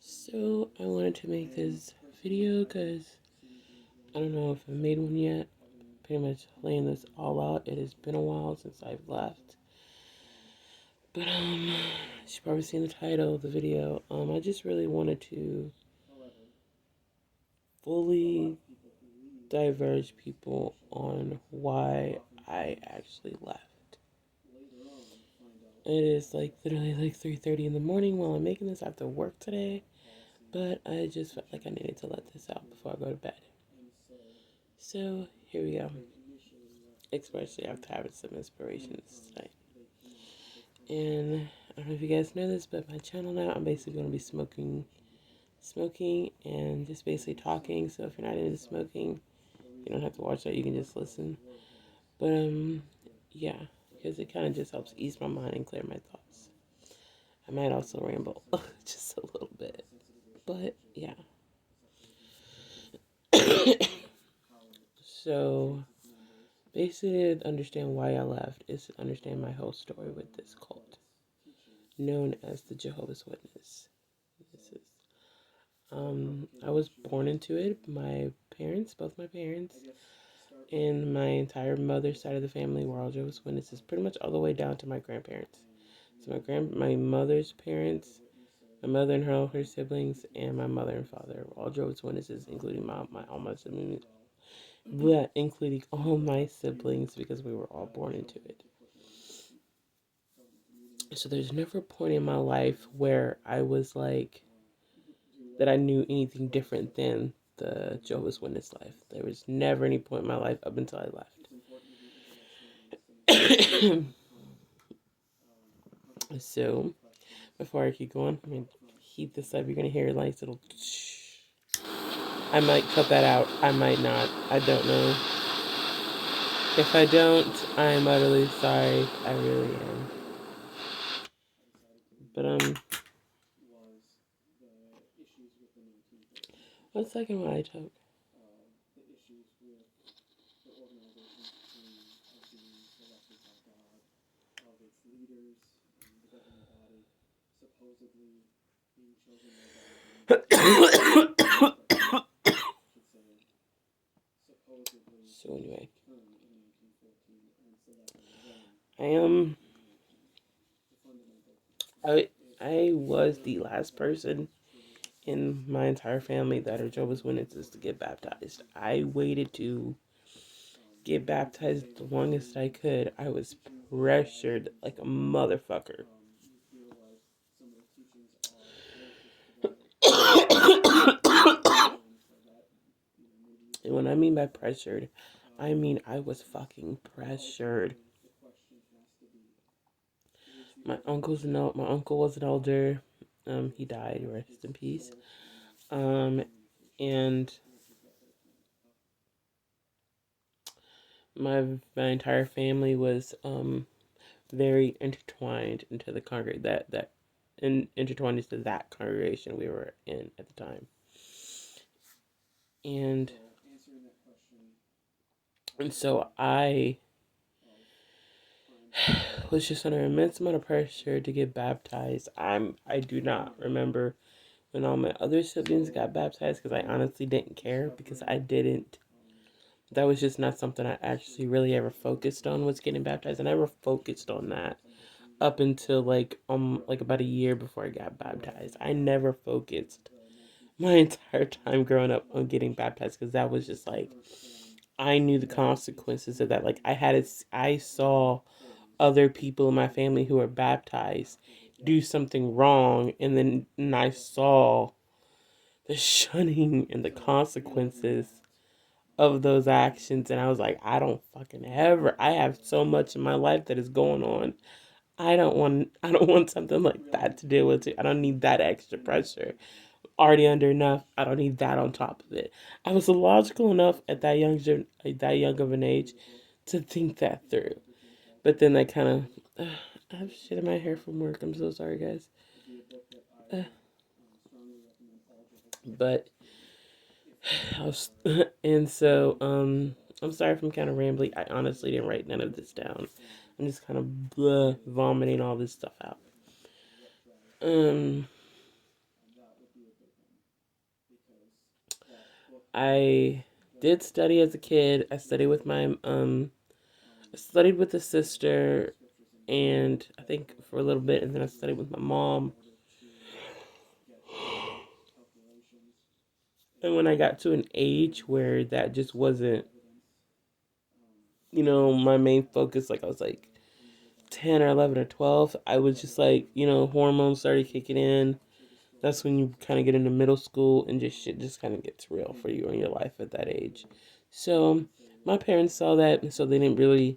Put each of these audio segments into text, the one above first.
So I wanted to make this video because I don't know if I made one yet. Pretty much laying this all out. It has been a while since I've left. But as you've probably seen the title of the video. I just really wanted to fully diverge people on why I actually left. It is like literally like 3:30 in the morning while I'm making this. I have to work today. But I just felt like I needed to let this out before I go to bed. So here we go. Especially after having some inspirations tonight. And I don't know if you guys know this, but my channel now, I'm basically going to be smoking and just basically talking. So if you're not into smoking, you don't have to watch that. You can just listen. But yeah, because it kind of just helps ease my mind and clear my thoughts. I might also ramble just a little bit, but yeah. So basically, to understand why I left is to understand my whole story with this cult, known as the Jehovah's Witness. This is, I was born into it. My parents, both my parents, and my entire mother's side of the family were all Jehovah's Witnesses, pretty much all the way down to my grandparents. So my mother's parents, my mother and her siblings, and my mother and father were all Jehovah's Witnesses, including all my siblings, but including all my siblings because we were all born into it. So there's never a point in my life where I was like, that I knew anything different than the Jehovah's Witness life. There was never any point in my life up until I left. So, before I keep going, I'm going to heat this up. You're going to hear a nice little I might cut that out. I might not. I don't know. If I don't, I'm utterly sorry. I really am. But, 1 second while I talk. So anyway, I was the last person in my entire family that are Jehovah's Witnesses to get baptized. I waited to get baptized the longest I could. I was pressured like a motherfucker. And when I mean by pressured, I mean I was fucking pressured. My uncle was an elder. He died. Rest in peace. And my entire family was very intertwined into the intertwined into that congregation we were in at the time. And so I was just under immense amount of pressure to get baptized. I do not remember when all my other siblings got baptized because I honestly didn't care because I didn't. That was just not something I actually really ever focused on, was getting baptized. I never focused on that up until like about a year before I got baptized. I never focused my entire time growing up on getting baptized because that was just like, I knew the consequences of that. Like I saw other people in my family who were baptized do something wrong, and I saw the shunning and the consequences of those actions, and I was like, I don't fucking ever. I have so much in my life that is going on. I don't want something like that to deal with. I don't need that extra pressure. Already under enough. I don't need that on top of it. I was logical enough at that young of an age to think that through. But then I kind of I have shit in my hair from work. I'm so sorry, guys. But I was, and so I'm sorry if I'm kind of rambly. I honestly didn't write none of this down. I'm just kind of vomiting all this stuff out. I did study as a kid. I studied with my I studied with a sister, and I think for a little bit, and then I studied with my mom. And when I got to an age where that just wasn't, my main focus, like I was like 10 or 11 or 12, I was just like, hormones started kicking in. That's when you kind of get into middle school and just shit just kind of gets real for you in your life at that age. So my parents saw that, and so they didn't really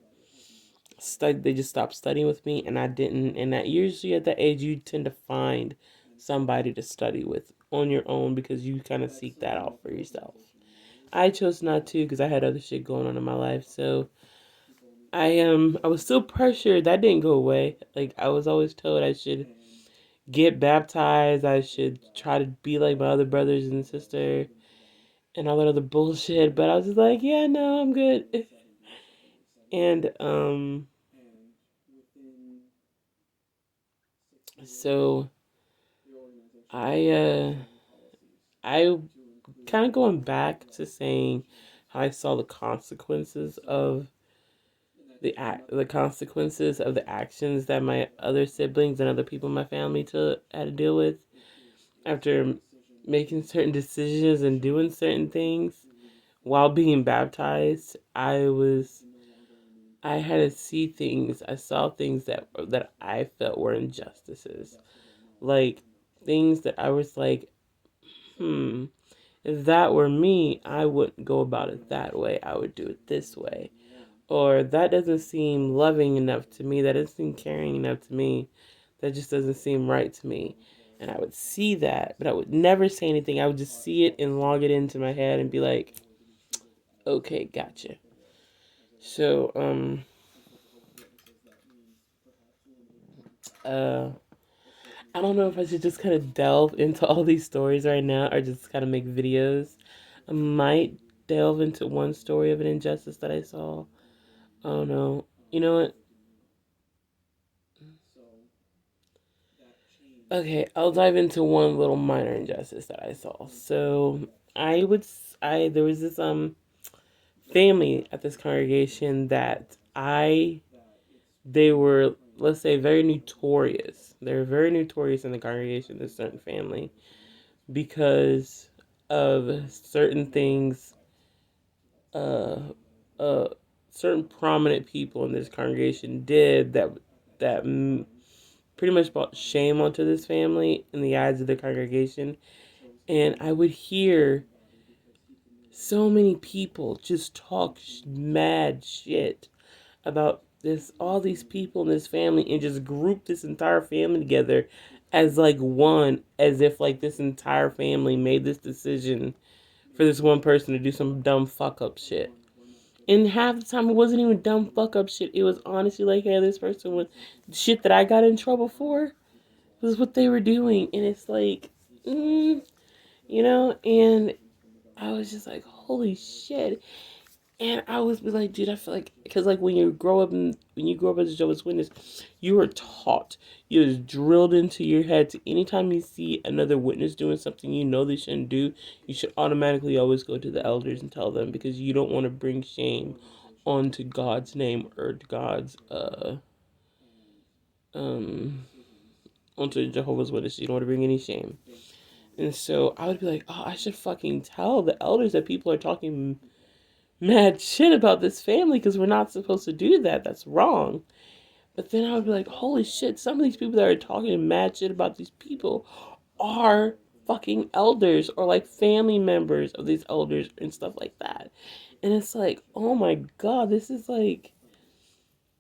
study. They just stopped studying with me, and I didn't. And that usually at that age, you tend to find somebody to study with on your own because you kind of seek that out for yourself. I chose not to because I had other shit going on in my life. So I was still pressured. That didn't go away. Like I was always told I should get baptized. I should try to be like my other brothers and sister and all that other bullshit. But I was just like, yeah, no, I'm good. And so I I kind of going back to saying how I saw the consequences of the actions that my other siblings and other people in my family had to deal with after making certain decisions and doing certain things while being baptized. I had to see things. I saw things that I felt were injustices, like things that I was like, if that were me, I wouldn't go about it that way. I would do it this way. Or that doesn't seem loving enough to me. That doesn't seem caring enough to me. That just doesn't seem right to me. And I would see that, but I would never say anything. I would just see it and log it into my head and be like, okay, gotcha. So, uh, I don't know if I should just kind of delve into all these stories right now or just kind of make videos. I might delve into one story of an injustice that I saw. I don't know. You know what? Okay, I'll dive into one little minor injustice that I saw. So I would, I there was this family at this congregation that they were, let's say, very notorious. They were very notorious in the congregation, this certain family, because of certain things, uh, uh, certain prominent people in this congregation did that pretty much brought shame onto this family in the eyes of the congregation. And I would hear so many people just talk mad shit about this, all these people in this family, and just group this entire family together as like one, as if like this entire family made this decision for this one person to do some dumb fuck up shit. And half the time it wasn't even dumb fuck up shit. It was honestly like, hey, this person was shit that I got in trouble for. This is what they were doing. And it's like, and I was just like, holy shit. And I was like, dude, I feel like, because like when you grow up as a Jehovah's Witness, you are taught, you're drilled into your head to anytime you see another witness doing something you know they shouldn't do, you should automatically always go to the elders and tell them because you don't want to bring shame onto God's name or God's um onto Jehovah's Witness. You don't want to bring any shame. And so I would be like, oh, I should fucking tell the elders that people are talking mad shit about this family because we're not supposed to do that. That's wrong. But then I would be like, holy shit, some of these people that are talking mad shit about these people are fucking elders or like family members of these elders and stuff like that. And it's like, oh my god, this is like,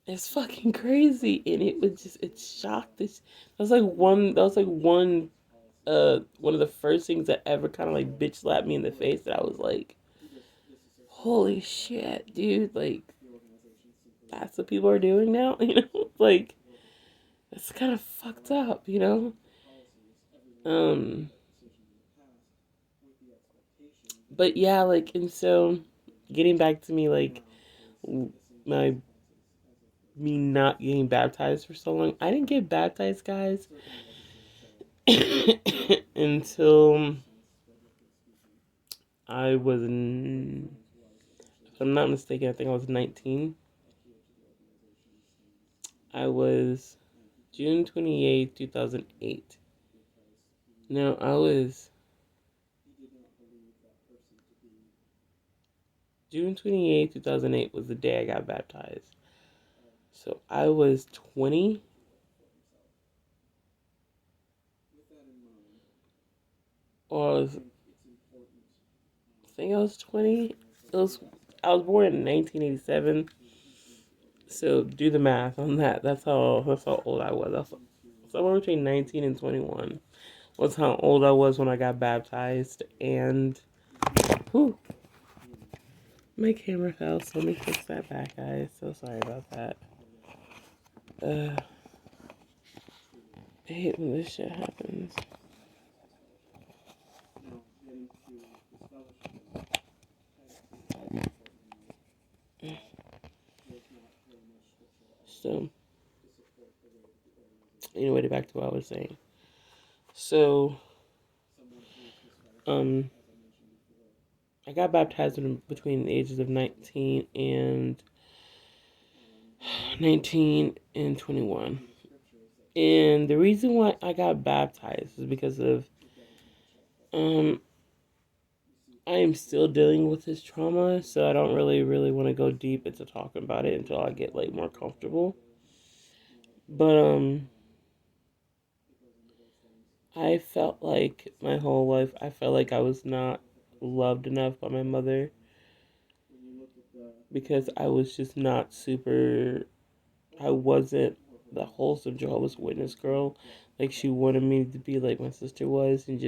it's fucking crazy. And it shocked this. One of the first things that ever kind of like bitch slapped me in the face that I was like, holy shit, dude, like, that's what people are doing now, like, it's kind of fucked up. Um, but yeah, like, and so, getting back to me, like, my, me not getting baptized for so long, I didn't get baptized, guys, until I was, if I'm not mistaken, I think I was 19. I was June 28th, 2008. No, I was June 28th, 2008 was the day I got baptized. So I was 20, or I think I was 20. I was born in 1987. So do the math on that. That's how old I was. Somewhere between 19 and 21 was how old I was when I got baptized. And whew, my camera fell, so let me fix that back, guys. So sorry about that. I hate when this shit happens. So, anyway, back to what I was saying. So, I got baptized between the ages of 19 and 21. And the reason why I got baptized is because of I am still dealing with this trauma, so I don't really want to go deep into talking about it until I get like more comfortable. But I felt like my whole life I felt like I was not loved enough by my mother because I was just not super I wasn't the wholesome Jehovah's Witness girl. Like she wanted me to be like my sister was, that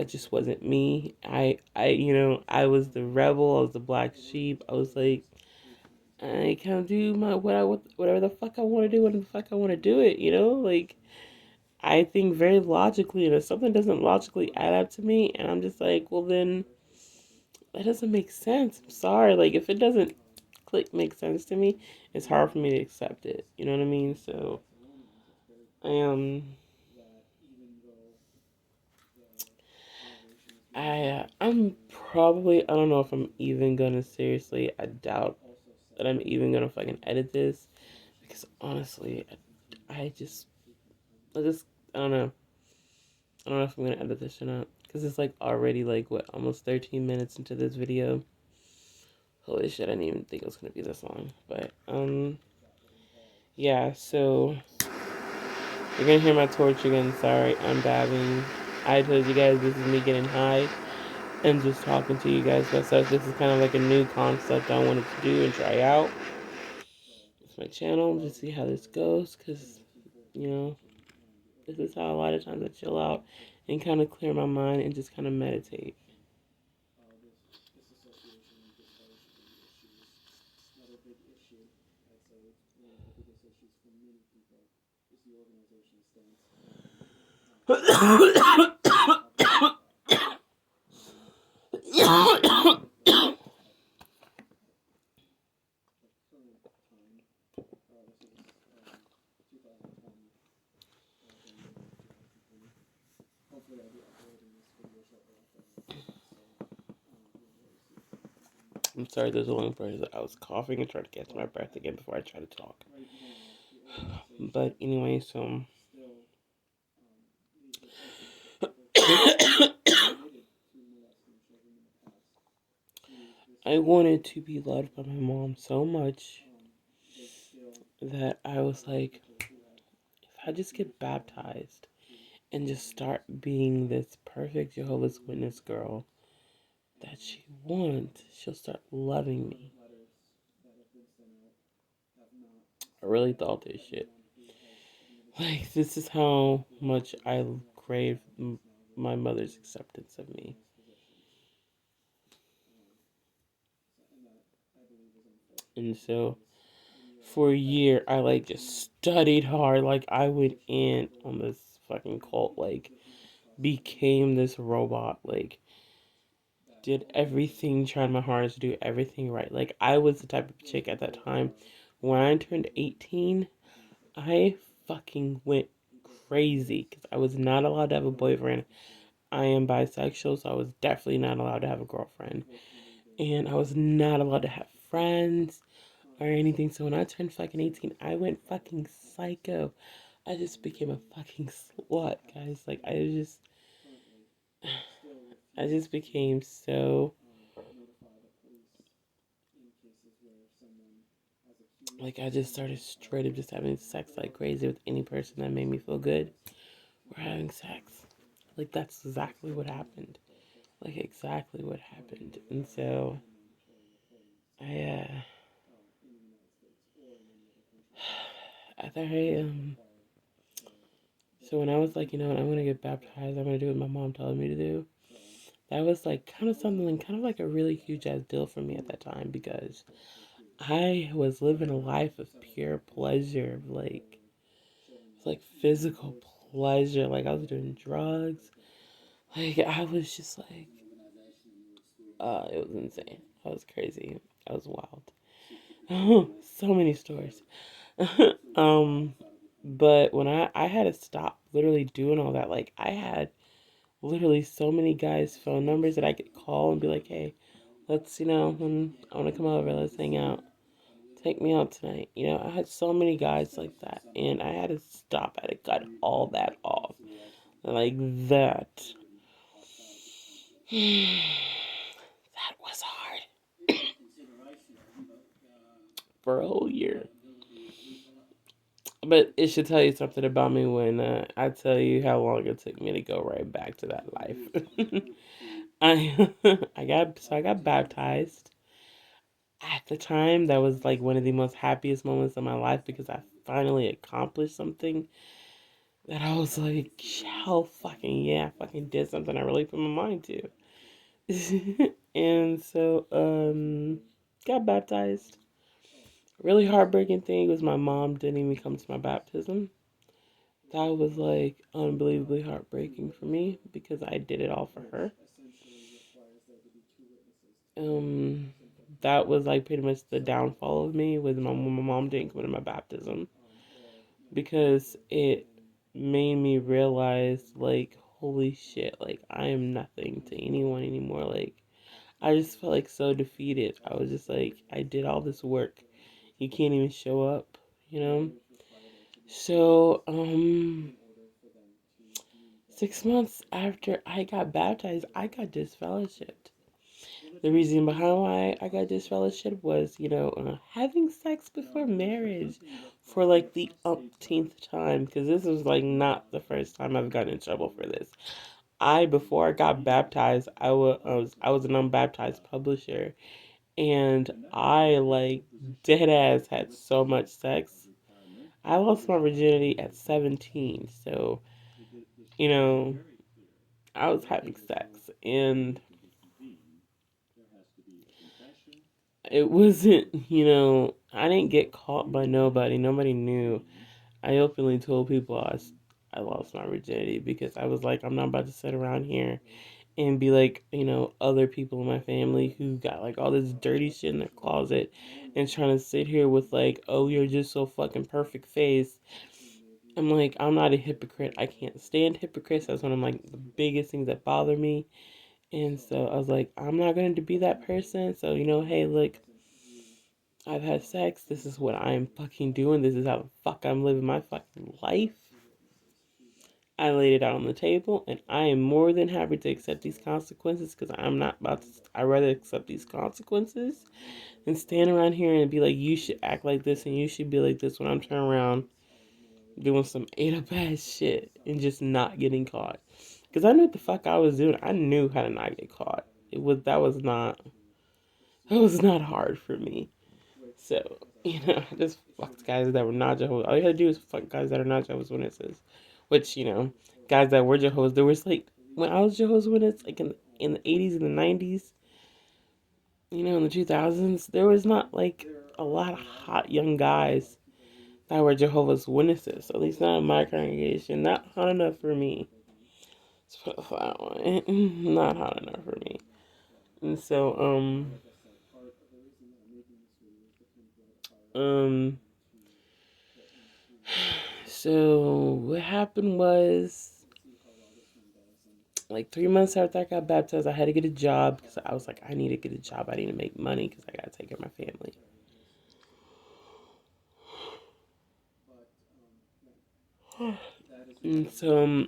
just wasn't me. I was the rebel. I was the black sheep. I was like, I can't do whatever the fuck I want to do when the fuck I want to do it. Like I think very logically, and if something doesn't logically add up to me, and I'm just like, well then that doesn't make sense. I'm sorry. Like if it doesn't make sense to me, it's hard for me to accept it. You know what I mean? So I'm probably I don't know if I'm even gonna seriously. I doubt that I'm even gonna fucking edit this because honestly, I just I just I don't know. I don't know if I'm gonna edit this or not because it's like already like what almost 13 minutes into this video. Holy shit! I didn't even think it was gonna be this long. But yeah. So you're gonna hear my torch again. Sorry, I'm babbling. I told you guys this is me getting high and just talking to you guys myself. This is kind of like a new concept I wanted to do and try out. It's my channel to see how this goes because you know this is how a lot of times I chill out and kind of clear my mind and just kind of meditate. I'm sorry, there's a long pause. I was coughing and trying to catch my breath again before I try to talk. But anyway, so I wanted to be loved by my mom so much that I was like, if I just get baptized and just start being this perfect Jehovah's Witness girl that she wants, she'll start loving me. I really thought this shit. Like, this is how much I crave my mother's acceptance of me. And so, for a year, I, like, just studied hard. Like, I went in on this fucking cult. Like, became this robot. Like, did everything, tried my hardest to do everything right. Like, I was the type of chick at that time. When I turned 18, I fucking went crazy because I was not allowed to have a boyfriend. I am bisexual, so I was definitely not allowed to have a girlfriend. And I was not allowed to have friends or anything. So when I turned fucking 18, I went fucking psycho. I just became a fucking slut, guys. Like, I just became so, like, I just started straight up just having sex like crazy with any person that made me feel good. We're having sex. Like, that's exactly what happened. Like, exactly what happened. And so, I, after so when I was like, you know what, I'm gonna get baptized, I'm gonna do what my mom told me to do. That was like kind of something, kind of like a really huge ass deal for me at that time because I was living a life of pure pleasure, like physical pleasure. Like I was doing drugs. Like I was just like, it was insane. I was crazy. I was wild. So many stories. um, but when I had to stop literally doing all that, like I had literally so many guys' phone numbers that I could call and be like, hey, let's, when I want to come over, let's hang out. Take me out tonight. I had so many guys like that. And I had to stop. I had to cut all that off. Like that. That was hard. For a whole year. But it should tell you something about me when I tell you how long it took me to go right back to that life. I I got baptized. At the time, that was like one of the most happiest moments of my life because I finally accomplished something that I was like, hell fucking yeah, I fucking did something I really put my mind to. And so, got baptized. Really heartbreaking thing was my mom didn't even come to my baptism. That was like unbelievably heartbreaking for me because I did it all for her. Um, that was like pretty much the downfall of me was my mom didn't come to my baptism because it made me realize like holy shit, like I am nothing to anyone anymore. Like I just felt like so defeated. I was just like I did all this work, you can't even show up, you know. So 6 months after I got baptized, I got disfellowshipped. The reason behind why I got disfellowshipped was, having sex before marriage for like the umpteenth time. Because this was like not the first time I've gotten in trouble for this. Before I got baptized, I was an unbaptized publisher, and I like dead ass had so much sex. I lost my virginity at 17, so you know I was having sex, and it wasn't, I didn't get caught by nobody. Nobody knew. I openly told people I lost my virginity because I was like, I'm not about to sit around here and be like, other people in my family who got like all this dirty shit in their closet and trying to sit here with like, oh, you're just so fucking perfect face. I'm like, I'm not a hypocrite. I can't stand hypocrites. That's one of like the biggest things that bother me. And so I was like, I'm not going to be that person. So, hey, look, I've had sex. This is what I'm fucking doing. This is how the fuck I'm living my fucking life. I laid it out on the table, and I am more than happy to accept these consequences because I'm not about to. I'd rather accept these consequences than stand around here and be like, you should act like this and you should be like this when I'm turning around doing some ate up ass shit and just not getting caught. Because I knew what the fuck I was doing. I knew how to not get caught. That was not hard for me. So, I just fucked guys that were not Jehovah's. All you had to do is fuck guys that are not Jehovah's Witnesses. Which, guys that were Jehovah's, there was like, when I was Jehovah's Witness, like in the 80s and the 90s, in the 2000s, there was not like a lot of hot young guys that were Jehovah's Witnesses. At least not in my congregation. Not hot enough for me. Let's put it that way. Not hot enough for me. And so, um, so what happened was, like 3 months after I got baptized, I had to get a job because I was like, I need to get a job. I need to make money because I got to take care of my family. And so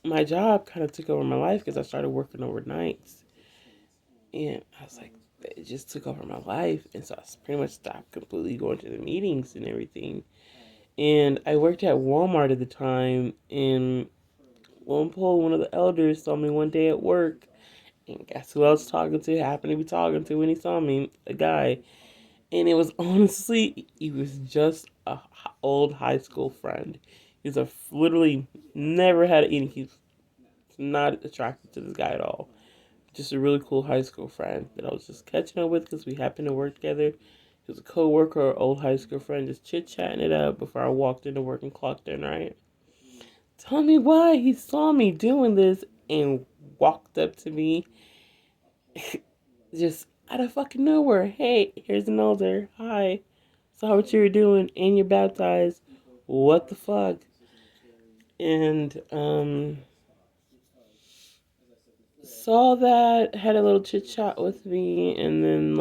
my job kind of took over my life because I started working overnights. And I was like, it just took over my life. And so I pretty much stopped completely going to the meetings and everything. And I worked at Walmart at the time. And lo and behold, one of the elders saw me one day at work. And guess who I was talking to? Happened to be talking to when he saw me, a guy. And it was honestly, he was just a old high school friend. He's a literally never had any. He's not attracted to this guy at all. Just a really cool high school friend that I was just catching up with because we happened to work together. He was a co-worker, old high school friend, just chit-chatting it up before I walked into work and clocked in, right? Tell me why he saw me doing this and walked up to me just out of fucking nowhere. Hey, here's an elder. Hi. Saw what you were doing and you're baptized. What the fuck? And saw that, had a little chit chat with me, and then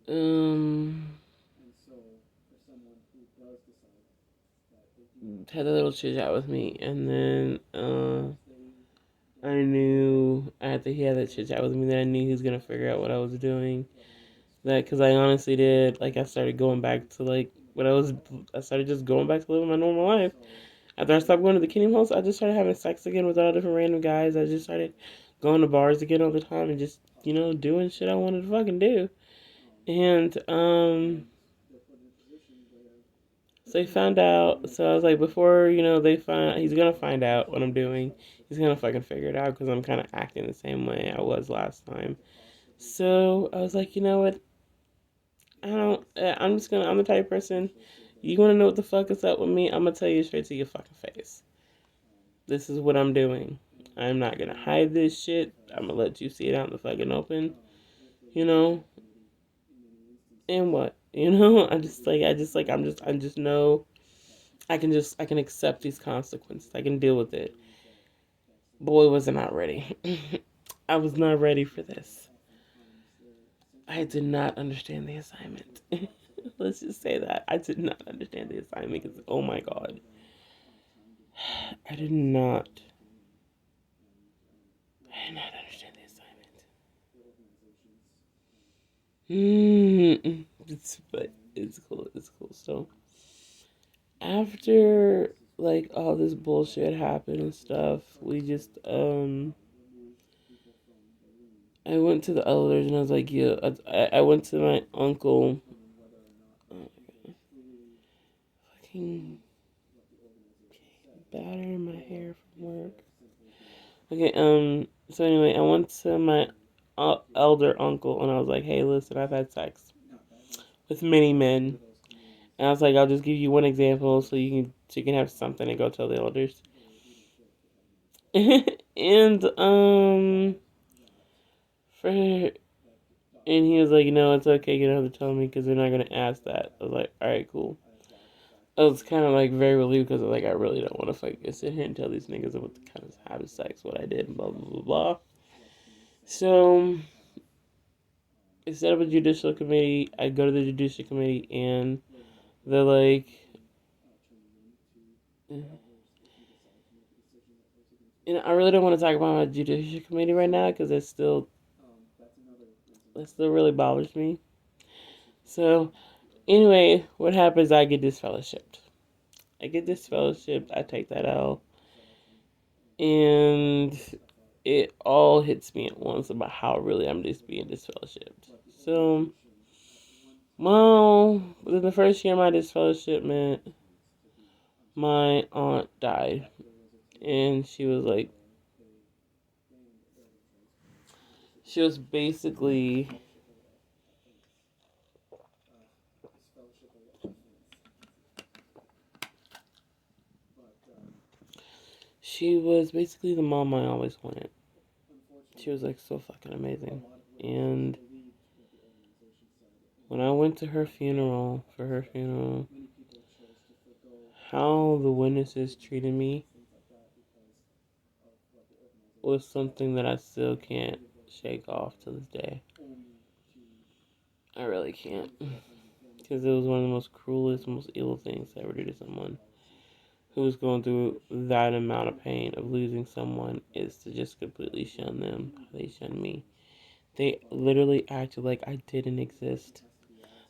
um had a little chit chat with me, and then I knew after he had that chit chat with me that I knew he was gonna figure out what I was doing. That because I honestly did. Like I started going back to like what I was. I started just going back to living my normal life. After I stopped going to the Kingdom House, I just started having sex again with all different random guys. I just started going to bars again all the time and just doing shit I wanted to fucking do. And so they found out. So I was like, before they find, he's gonna find out what I'm doing. He's gonna fucking figure it out because I'm kind of acting the same way I was last time. So I was like, you know what? I don't. I'm just gonna. I'm the type of person. You wanna know what the fuck is up with me? I'm gonna tell you straight to your fucking face. This is what I'm doing. I'm not gonna hide this shit. I'm gonna let you see it out in the fucking open. You know. And what? I just know I can accept these consequences. I can deal with it. Boy, was I not ready. I was not ready for this. I did not understand the assignment. Let's just say that. I did not understand the assignment because, oh my god. I did not. I did not understand the assignment. But it's cool. It's cool. So, after, like, all this bullshit happened and stuff, we just, I went to the elders and I was like, yeah, I went to my uncle. Oh fucking batter my hair from work. Okay, so anyway, I went to my elder uncle and I was like, hey, listen, I've had sex with many men. And I was like, I'll just give you one example so you can have something to go tell the elders. And for and he was like, no, it's okay, you don't have to tell me because they're not gonna ask that. I was like, all right, cool. I was kind of like very relieved because like I really don't want to fucking sit here and tell these niggas what the kind of having sex, what I did, and blah blah blah blah. So instead of a judicial committee, I go to the judicial committee and they're like, I really don't want to talk about my judicial committee right now because it still really bothers me. So anyway, what happens? I get disfellowshipped. I take that L, and it all hits me at once about how really I'm just being disfellowshipped. So, well, within the first year of my disfellowshipment, my aunt died, and she was basically, the mom I always wanted. She was like so fucking amazing, and when I went to her funeral, how the witnesses treated me was something that I still can't shake off to this day. I really can't. Because it was one of the most cruelest, most evil things to ever do to someone who was going through that amount of pain of losing someone, is to just completely shun them how they shun me. They literally acted like I didn't exist.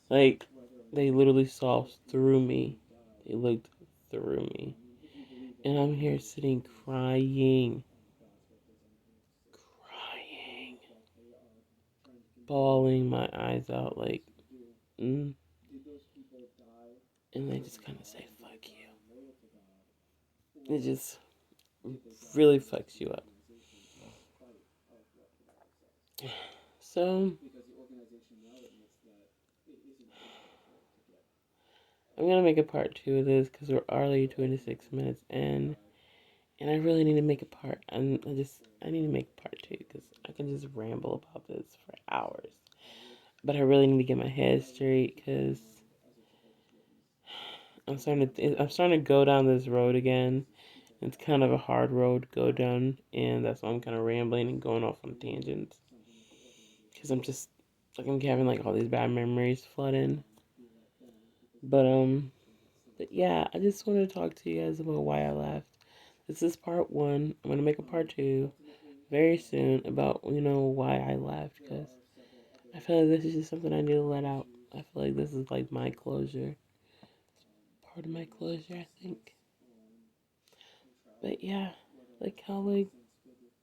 Like, they literally saw through me. They looked through me. And I'm here sitting crying, bawling my eyes out, like, mm. And they just kind of say, fuck you. It just really fucks you up. So, I'm gonna make a part 2 of this because we're already 26 minutes in. And I really need to make a part. I need to make part 2 because I can just ramble about this for hours. But I really need to get my head straight because I'm starting to go down this road again. It's kind of a hard road to go down, and that's why I'm kind of rambling and going off on tangents. Because I'm having like all these bad memories flood in. But yeah, I just wanted to talk to you guys about why I left. This is part 1. I'm gonna make a part 2 very soon about why I left, because I feel like this is just something I need to let out. I feel like this is like my closure, part of my closure, I think. But yeah, like how like